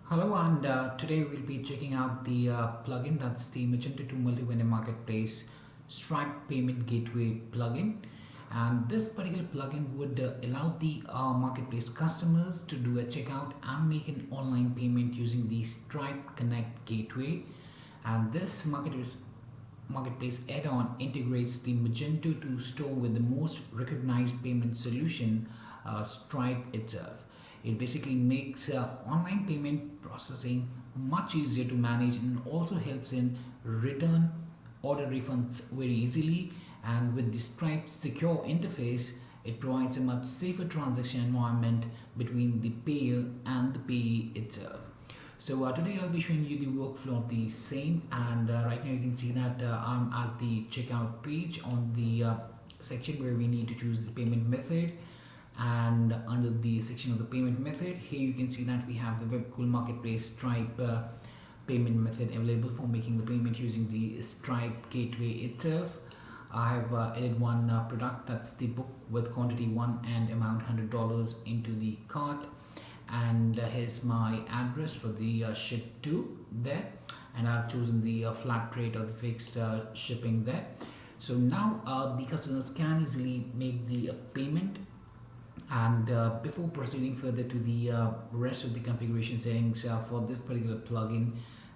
Hello, and today we'll be checking out the plugin that's the Magento 2 Multi-Vendor Marketplace Stripe Payment Gateway plugin. And this particular plugin would allow the marketplace customers to do a checkout and make an online payment using the Stripe Connect Gateway. And this marketplace add-on integrates the Magento 2 store with the most recognized payment solution, Stripe itself. It basically makes online payment processing much easier to manage and also helps in return order refunds very easily. And with the Stripe secure interface, it provides a much safer transaction environment between the payer and the payee itself. So today I'll be showing you the workflow of the same, and right now you can see that I'm at the checkout page on the section where we need to choose the payment method. And under the section of the payment method, here you can see that we have the Webkul Marketplace Stripe payment method available for making the payment using the Stripe gateway itself. I have added one product, that's the book with quantity 1 and amount $100 into the cart. And here's my address for the ship to there, and I've chosen the flat rate or the fixed shipping there. So now the customers can easily make the payment. And before proceeding further to the rest of the configuration settings for this particular plugin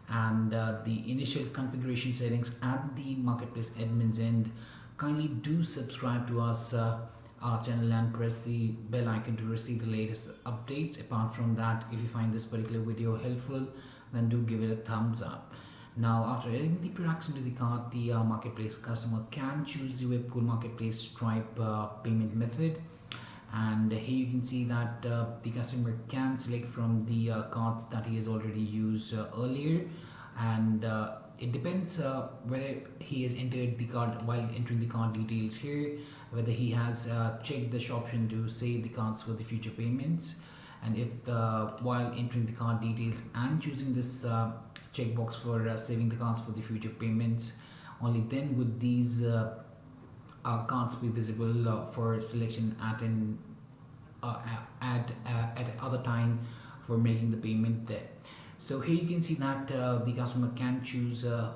and the initial configuration settings at the marketplace admins end, kindly do subscribe to us our channel and press the bell icon to receive the latest updates. Apart from that, if you find this particular video helpful, then do give it a thumbs up. Now, after adding the products into the cart, the marketplace customer can choose the Webkul Marketplace Stripe payment method. And here you can see that the customer can select from the cards that he has already used earlier, and it depends whether he has entered the card while entering the card details here, whether he has checked the shop option to save the cards for the future payments. And if while entering the card details and choosing this checkbox for saving the cards for the future payments, only then would these cards be visible for selection at an at other time for making the payment there. So here you can see that the customer can choose the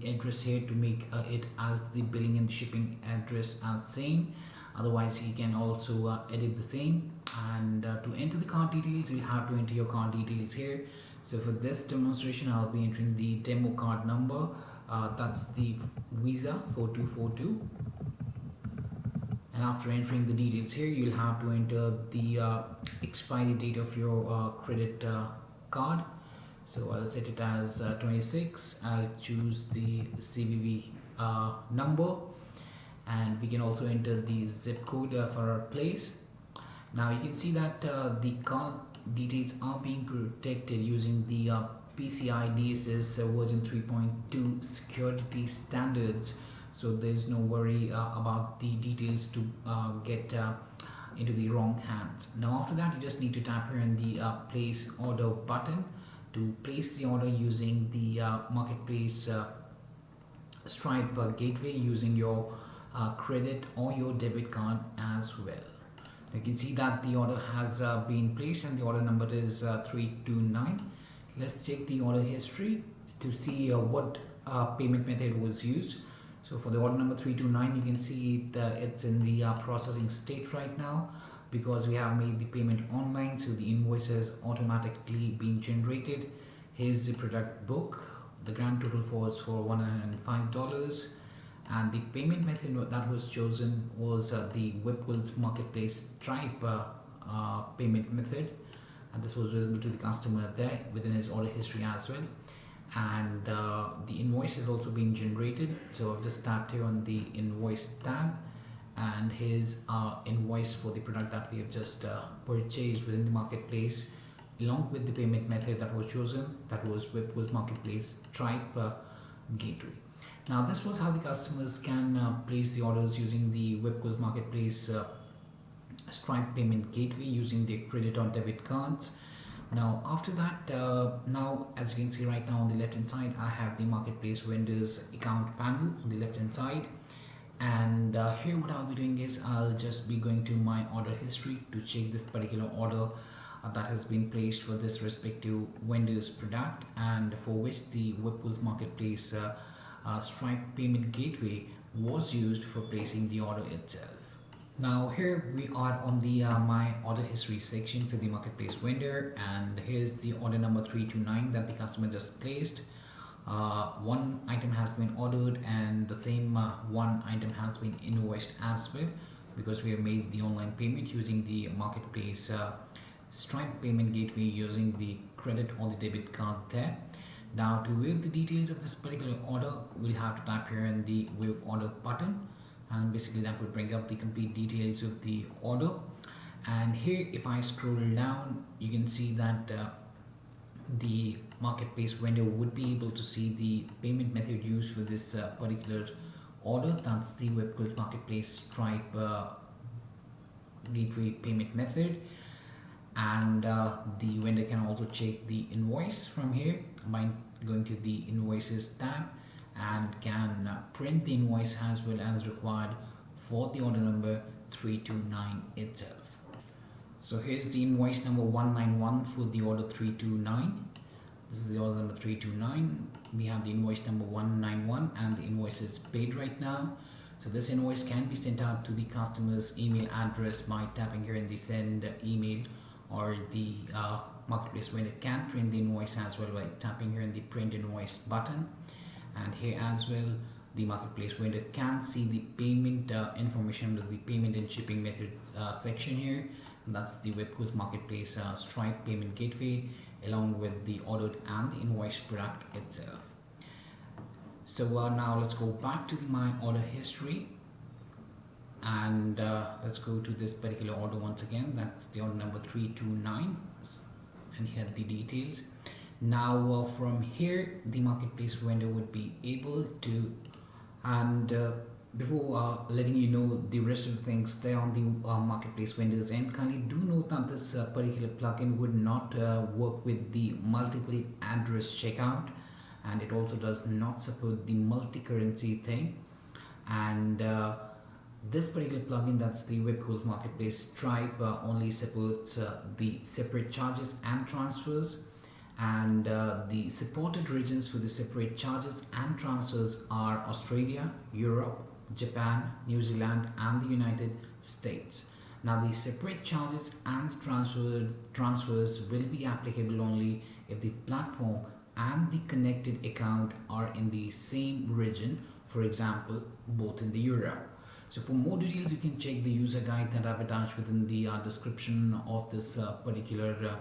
address here to make it as the billing and shipping address as same. Otherwise, he can also edit the same. And to enter the card details, you'll have to enter your card details here. So for this demonstration, I'll be entering the demo card number. That's the Visa 4242. And after entering the details here, you'll have to enter the expiry date of your credit card. So I'll set it as 26. I'll choose the CVV number, and we can also enter the zip code for our place. Now you can see that the card details are being protected using the PCI DSS version 3.2 security standards. So there's no worry about the details to get into the wrong hands. Now after that, you just need to tap here in the place order button to place the order using the marketplace Stripe gateway using your credit or your debit card as well. You can see that the order has been placed and the order number is 329. Let's check the order history to see what payment method was used. So for the order number 329, you can see that it's in the processing state right now because we have made the payment online, so the invoice is automatically being generated. Here's the product book. The grand total was for $105, and the payment method that was chosen was the Webkul's Marketplace Stripe payment method, and this was visible to the customer there within his order history as well. And the invoice is also being generated, so I've just tapped here on the invoice tab, and here's our invoice for the product that we have just purchased within the marketplace, along with the payment method that was chosen, that was Webkul's Marketplace Stripe gateway. Now this was how the customers can place the orders using the Webkul's Marketplace Stripe payment gateway using their credit or debit cards. Now after that, now as you can see right now on the left hand side, I have the marketplace vendors account panel on the left hand side, and here what I'll be doing is I'll just be going to my order history to check this particular order that has been placed for this respective vendor's product, and for which the Webkul's marketplace Stripe payment gateway was used for placing the order itself. Now here we are on the my order history section for the marketplace vendor, and here's the order number 329 that the customer just placed. One item has been ordered, and the same one item has been invoiced as well, because we have made the online payment using the marketplace Stripe payment gateway using the credit or the debit card there. Now to view the details of this particular order, we'll have to type here in the view order button, and basically that would bring up the complete details of the order. And here if I scroll down, you can see that the marketplace vendor would be able to see the payment method used for this particular order. That's the Webkul's marketplace Stripe gateway payment method, and the vendor can also check the invoice from here by going to the invoices tab, and can print the invoice as well as required for the order number 329 itself. So here's the invoice number 191 for the order 329. This is the order number 329. We have the invoice number 191, and the invoice is paid right now. So this invoice can be sent out to the customer's email address by tapping here in the send email, or the marketplace vendor can print the invoice as well by tapping here in the print invoice button. And here as well, the marketplace vendor can see the payment information under the payment and shipping methods section here. And that's the Webkul's marketplace Stripe payment gateway, along with the ordered and the invoiced product itself. So now let's go back to my order history, and let's go to this particular order once again. That's the order number 329, and here are the details. Now from here, the marketplace vendor would be able to, and before letting you know the rest of the things there on the marketplace vendors end, kindly do note that this particular plugin would not work with the multiple address checkout, and it also does not support the multi-currency thing. And this particular plugin, that's the Webkul's marketplace Stripe, only supports the separate charges and transfers, and the supported regions for the separate charges and transfers are Australia, Europe, Japan, New Zealand, and the United States. Now the separate charges and transfers will be applicable only if the platform and the connected account are in the same region, for example both in the Europe. So for more details, you can check the user guide that I've attached within the description of this particular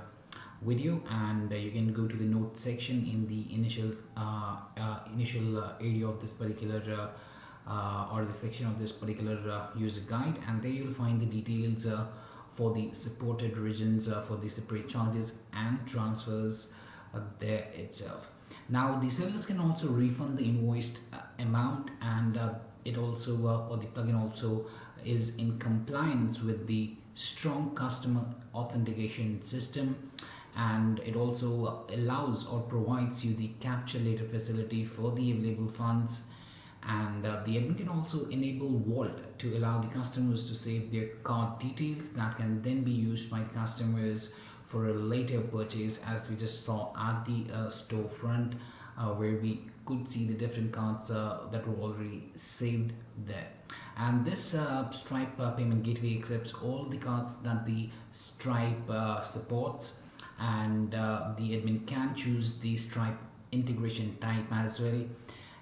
video, and you can go to the note section in the initial area of this particular or the section of this particular user guide, and there you'll find the details for the supported regions for the separate charges and transfers there itself. Now the sellers can also refund the invoiced amount, and it also or the plugin also is in compliance with the strong customer authentication system, and it also allows or provides you the capture later facility for the available funds. And the admin can also enable vault to allow the customers to save their card details that can then be used by the customers for a later purchase, as we just saw at the storefront where we could see the different cards that were already saved there. And this Stripe payment gateway accepts all the cards that the Stripe supports, and the admin can choose the Stripe integration type as well.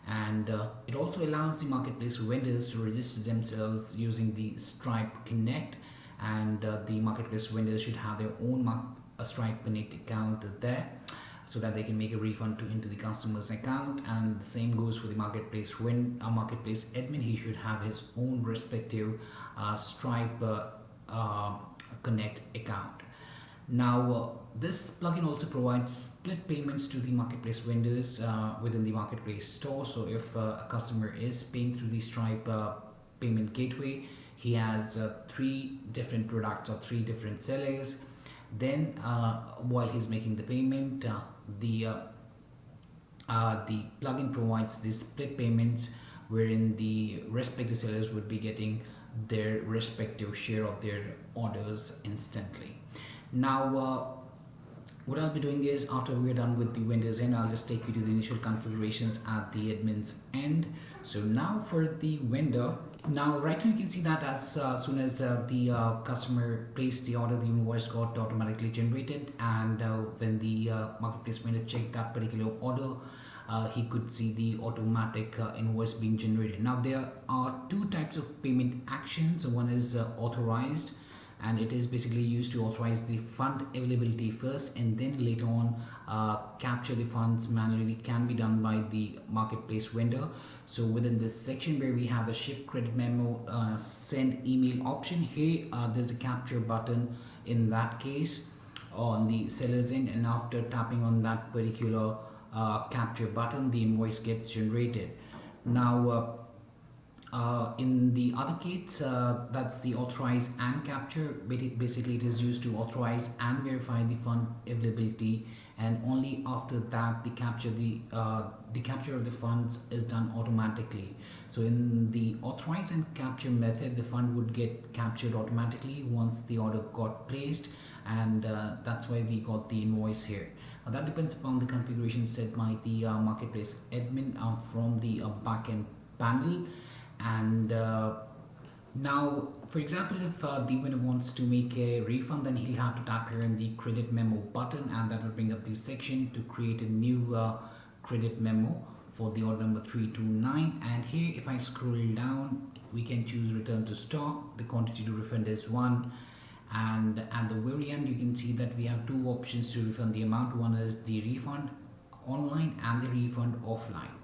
And it also allows the marketplace vendors to register themselves using the Stripe Connect, and the marketplace vendors should have their own Stripe Connect account there, so that they can make a refund into the customer's account. And the same goes for the marketplace. When a marketplace admin, he should have his own respective Stripe Connect account. Now this plugin also provides split payments to the marketplace vendors within the marketplace store. So if a customer is paying through the Stripe payment gateway, he has 3 different products or 3 different sellers. Then while he's making the payment, the plugin provides these split payments, wherein the respective sellers would be getting their respective share of their orders instantly. Now, what I'll be doing is after we're done with the vendors end, I'll just take you to the initial configurations at the admin's end. So now for the vendor, now right now you can see that as soon as the customer placed the order, the invoice got automatically generated, and when the marketplace vendor checked that particular order, he could see the automatic invoice being generated. Now there are two types of payment actions. One is authorized, and it is basically used to authorize the fund availability first, and then later on capture the funds manually can be done by the marketplace vendor. So within this section where we have a ship credit memo send email option, here there's a capture button in that case on the seller's end, and after tapping on that particular capture button, the invoice gets generated. Now in the other case, that's the authorize and capture. Basically, it is used to authorize and verify the fund availability, and only after that the capture of the funds is done automatically. So in the authorize and capture method, the fund would get captured automatically once the order got placed, and that's why we got the invoice here. That depends upon the configuration set by the marketplace admin from the backend panel. And now, for example, if the winner wants to make a refund, then he'll have to tap here in the credit memo button, and that will bring up the section to create a new credit memo for the order number 329. And here, if I scroll down, we can choose return to stock. The quantity to refund is 1, and at the very end you can see that we have two options to refund the amount. One is the refund online and the refund offline.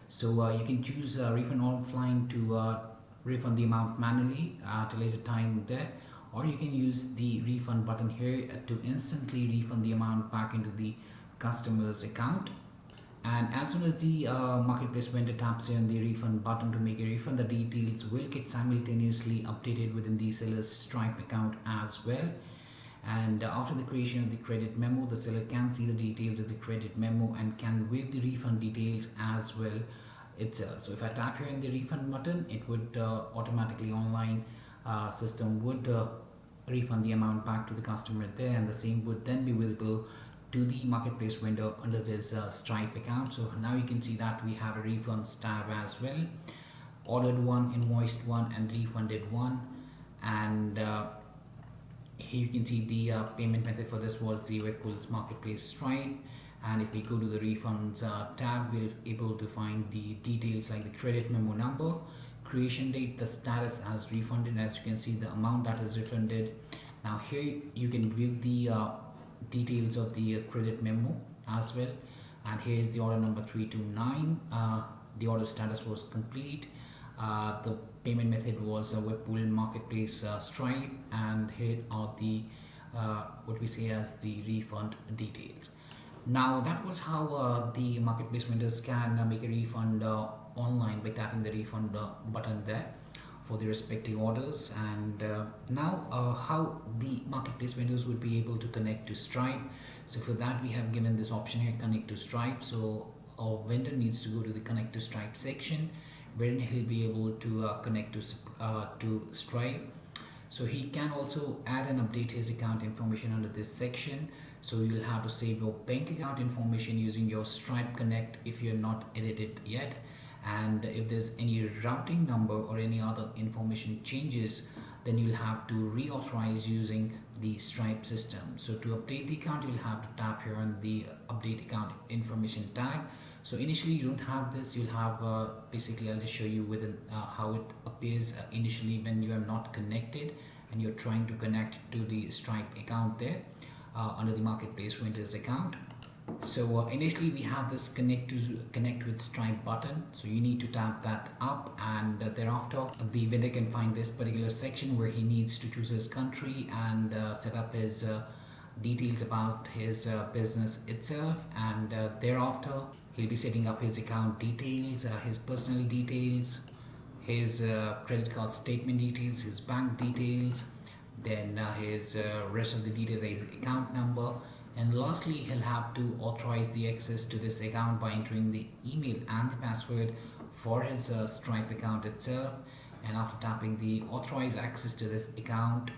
So you can choose refund offline to refund the amount manually at a later time there, or you can use the refund button here to instantly refund the amount back into the customer's account. And as soon as the marketplace vendor taps here on the refund button to make a refund, the details will get simultaneously updated within the seller's Stripe account as well. And after the creation of the credit memo, the seller can see the details of the credit memo and can waive the refund details as well itself. So if I tap here in the refund button, it would automatically online system would refund the amount back to the customer there, and the same would then be visible to the marketplace vendor under this Stripe account. So now you can see that we have a refunds tab as well, ordered 1, invoiced 1, and refunded 1. And here you can see the payment method for this was the Webkul's marketplace Stripe. And if we go to the refunds tab, we're able to find the details like the credit memo number, creation date, the status as refunded. As you can see, the amount that is refunded. Now here you can view the details of the credit memo as well. And here is the order number 329. The order status was complete. The payment method was Webkul marketplace Stripe, and here are the what we say as the refund details. Now that was how the marketplace vendors can make a refund online by tapping the refund button there for the respective orders. And now how the marketplace vendors would be able to connect to Stripe. So for that we have given this option here, connect to Stripe. So our vendor needs to go to the connect to Stripe section, wherein he'll be able to connect to Stripe. So he can also add and update his account information under this section. So you'll have to save your bank account information using your Stripe Connect if you're not edited yet. And if there's any routing number or any other information changes, then you'll have to reauthorize using the Stripe system. So to update the account, you'll have to tap here on the update account information tab. So initially you don't have this, you'll have basically I'll just show you within how it appears initially when you are not connected and you're trying to connect to the Stripe account there under the marketplace vendors account. So initially we have this connect with Stripe button, so you need to tap that up, and thereafter the vendor can find this particular section where he needs to choose his country and set up his details about his business itself. And thereafter he'll be setting up his account details, his personal details, his credit card statement details, his bank details, then his rest of the details, his account number. And lastly, he'll have to authorize the access to this account by entering the email and the password for his Stripe account itself. And after tapping the authorize access to this account,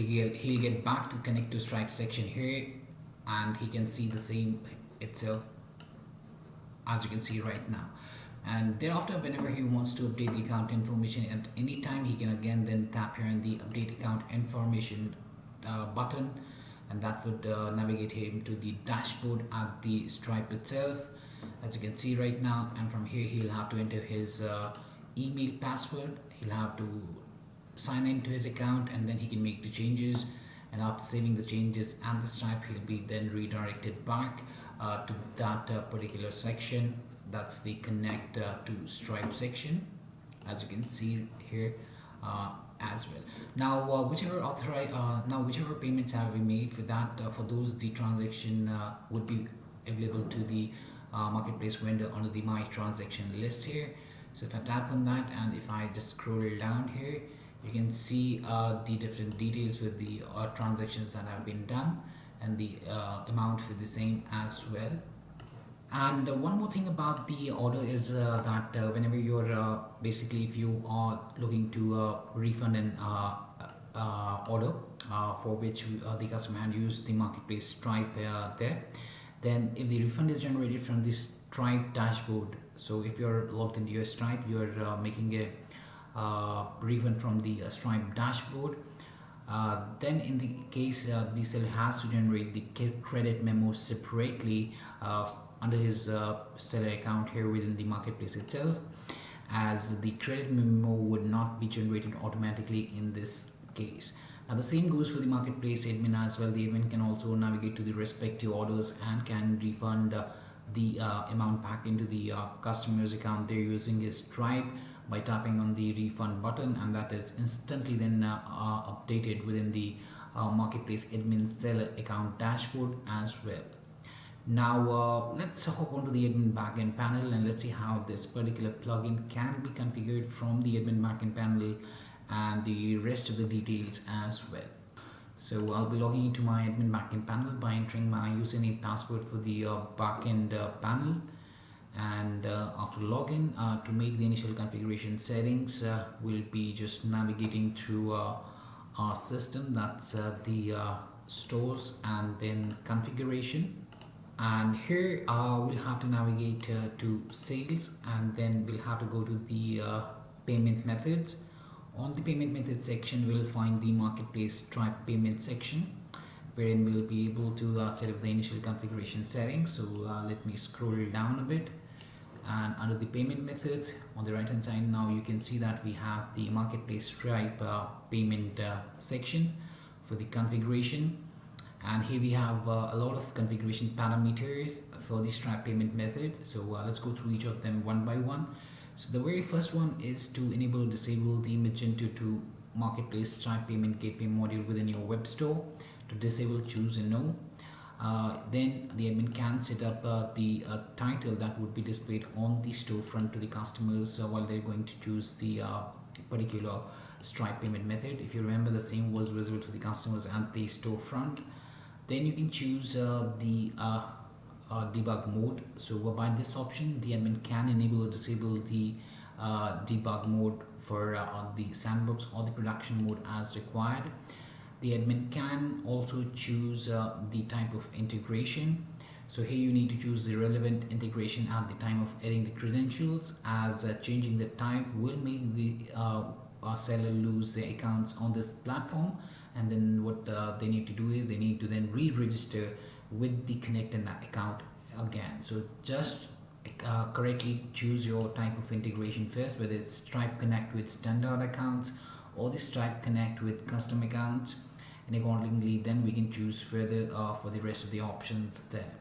he'll get back to connect to Stripe section here, and he can see the same itself as you can see right now. And thereafter, whenever he wants to update the account information at any time, he can again then tap here on the update account information button, and that would navigate him to the dashboard at the Stripe itself, as you can see right now. And from here he'll have to enter his email password. He'll have to sign into his account, and then he can make the changes. And after saving the changes and the Stripe, he'll be then redirected back to that particular section. That's the connect to Stripe section, as you can see here as well. Now whichever payments have been made for that, for those the transaction would be available to the marketplace vendor under the my transaction list here. So if I tap on that, and if I just scroll down here, you can see the different details with the transactions that have been done, and the amount for the same as well. And one more thing about the order is that whenever you're basically, if you are looking to refund an order for which the customer had used the marketplace Stripe there, then if the refund is generated from the Stripe dashboard, so if you're logged into your Stripe, you're making a refund from the Stripe dashboard, then in the case the seller has to generate the credit memo separately under his seller account here within the marketplace itself, as the credit memo would not be generated automatically in this case. Now the same goes for the marketplace admin as well. The admin can also navigate to the respective orders and can refund the amount back into the customer's account they're using his Stripe by tapping on the refund button, and that is instantly then updated within the marketplace admin seller account dashboard as well. Now let's hop onto the admin backend panel, and let's see how this particular plugin can be configured from the admin backend panel and the rest of the details as well. So I'll be logging into my admin backend panel by entering my username password for the backend panel, and after login, to make the initial configuration settings, we'll be just navigating through our system, that's the stores and then configuration. And here we'll have to navigate to sales, and then we'll have to go to the payment methods. On the payment method section, we'll find the marketplace Stripe payment section, wherein we'll be able to set up the initial configuration settings. So let me scroll down a bit, and under the payment methods on the right hand side, now you can see that we have the marketplace Stripe payment section for the configuration. And here we have a lot of configuration parameters for the Stripe payment method. So let's go through each of them one by one. So the very first one is to enable or disable the Magento to marketplace Stripe payment gateway module within your web store. To disable, choose a no. Then the admin can set up the title that would be displayed on the storefront to the customers while they're going to choose the particular Stripe payment method. If you remember, the same was visible to the customers at the storefront. Then you can choose the debug mode. So by this option, the admin can enable or disable the debug mode for the sandbox or the production mode as required. The admin can also choose the type of integration. So here you need to choose the relevant integration at the time of adding the credentials, as changing the type will make the seller lose their accounts on this platform. And then what they need to do is they need to then re-register with the connected account again. So just correctly choose your type of integration first, whether it's Stripe Connect with standard accounts or the Stripe Connect with custom accounts, and accordingly then we can choose further for the rest of the options there.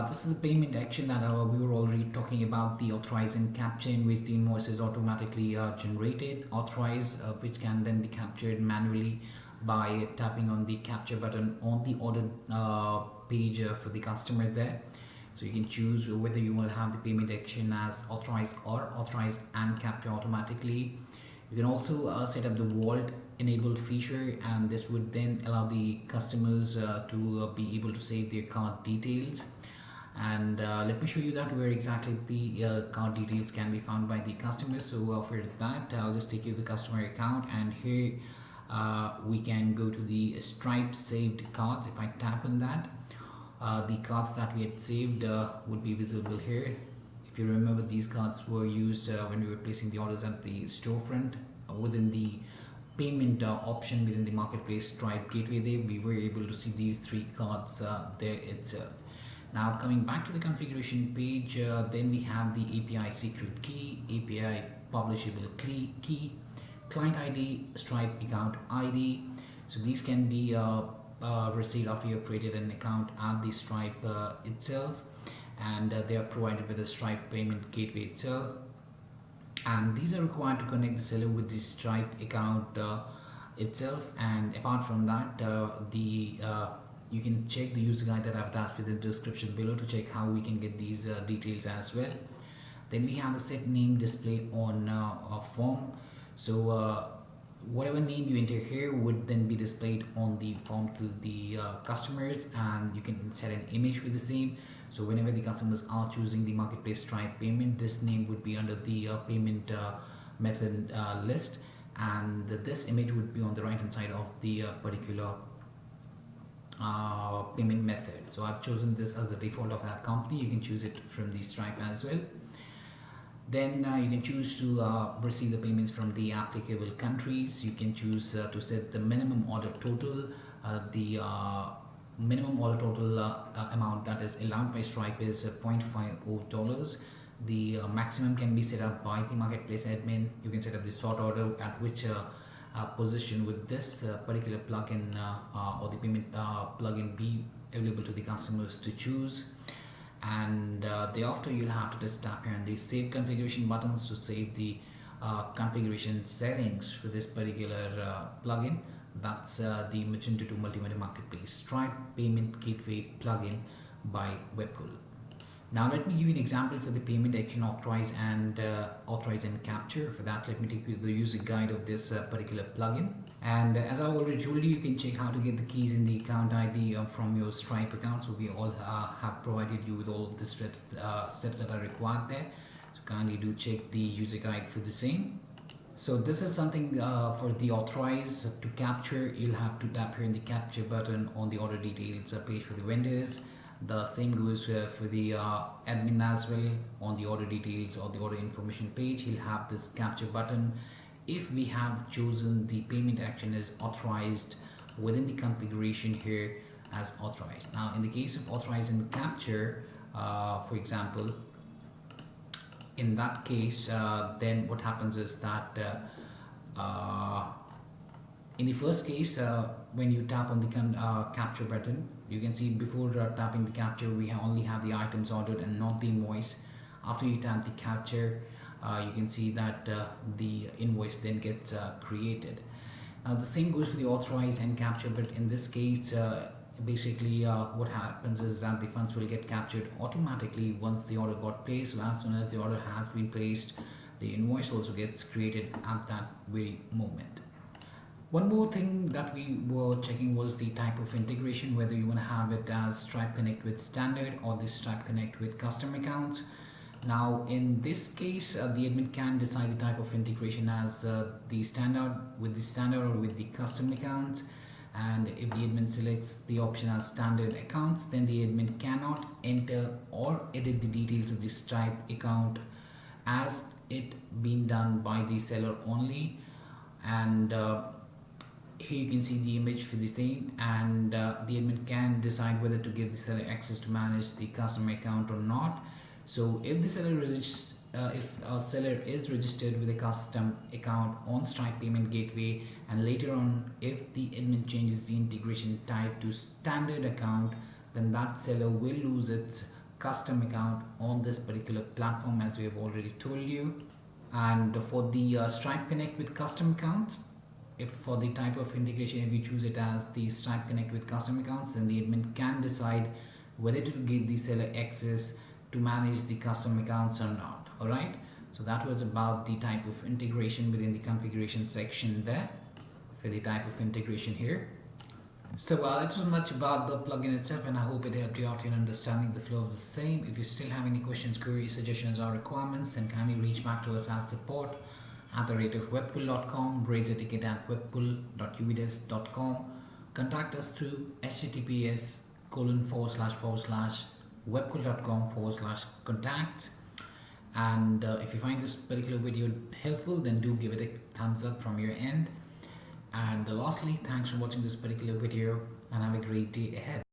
This is the payment action that we were already talking about, the authorize and capture, in which the invoice is automatically generated. Authorize, which can then be captured manually by tapping on the capture button on the order page for the customer there. So you can choose whether you want to have the payment action as authorize or authorize and capture automatically. You can also set up the vault enabled feature, and this would then allow the customers to be able to save their card details. And let me show you that where exactly the card details can be found by the customer. So for that, I'll just take you to the customer account, and here we can go to the Stripe saved cards. If I tap on that, the cards that we had saved would be visible here. If you remember, these cards were used when we were placing the orders at the storefront. Within the payment option within the marketplace Stripe gateway, there we were able to see these three cards there itself. Now coming back to the configuration page, then we have the API secret key, API publishable key, client ID, Stripe account ID. So these can be received after you have created an account at the Stripe itself, and they are provided with the Stripe payment gateway itself. And these are required to connect the seller with the Stripe account itself. And apart from that, you can check the user guide that I've attached with the description below to check how we can get these details as well. Then we have a set name display on a form. So whatever name you enter here would then be displayed on the form to the customers, and you can set an image for the same. So whenever the customers are choosing the marketplace Stripe payment, this name would be under the payment method list, and this image would be on the right hand side of the particular payment method. So I've chosen this as the default of our company. You can choose it from the Stripe as well. Then you can choose to receive the payments from the applicable countries. You can choose to set the minimum order total. The minimum order total amount that is allowed by Stripe is $0.50. The maximum can be set up by the marketplace admin. You can set up the sort order at which position would this particular plugin or the payment plugin be available to the customers to choose. And thereafter you'll have to just tap here on the save configuration buttons to save the configuration settings for this particular plugin. That's the Magento 2 multi-vendor marketplace Stripe payment gateway plugin by Webkul. Now let me give you an example for the payment action authorize and capture. For that, let me take you to the user guide of this particular plugin. And as I already told you, you can check how to get the keys in the account ID from your Stripe account. So we all have provided you with all of the steps that are required there. So kindly do check the user guide for the same. So this is something for the authorize to capture. You'll have to tap here in the capture button on the order details page for the vendors. The same goes for the admin as well. On the order details or the order information page, he'll have this capture button. If we have chosen the payment action as authorized within the configuration here as authorized. Now in the case of authorize and capture, for example, in that case, then what happens is that in the first case, when you tap on the capture button, you can see before tapping the capture, we only have the items ordered and not the invoice. After you tap the capture, you can see that the invoice then gets created. Now the same goes for the authorize and capture, but in this case, basically what happens is that the funds will get captured automatically once the order got placed. So as soon as the order has been placed, the invoice also gets created at that very moment. One more thing that we were checking was the type of integration, whether you want to have it as Stripe Connect with standard or the Stripe Connect with custom accounts. Now in this case, the admin can decide the type of integration as the standard or with the custom account. And if the admin selects the option as standard accounts, then the admin cannot enter or edit the details of the Stripe account as it being done by the seller only. And here you can see the image for the same, and the admin can decide whether to give the seller access to manage the customer account or not. So if the seller if a seller is registered with a custom account on Stripe payment gateway, and later on if the admin changes the integration type to standard account, then that seller will lose its custom account on this particular platform, as we have already told you. And for the Stripe Connect with custom accounts, if for the type of integration, if you choose it as the Stripe Connect with custom accounts, then the admin can decide whether to give the seller access to manage the custom accounts or not. Alright, so that was about the type of integration within the configuration section there for the type of integration here. So that was much about the plugin itself, and I hope it helped you out in understanding the flow of the same. If you still have any questions, queries, suggestions or requirements, then kindly reach back to us at support at the rate of webkul.com, raise a ticket at webkul.uvidesk.com, contact us through https://webkul.com/contacts. And if you find this particular video helpful, then do give it a thumbs up from your end. And lastly, thanks for watching this particular video and have a great day ahead.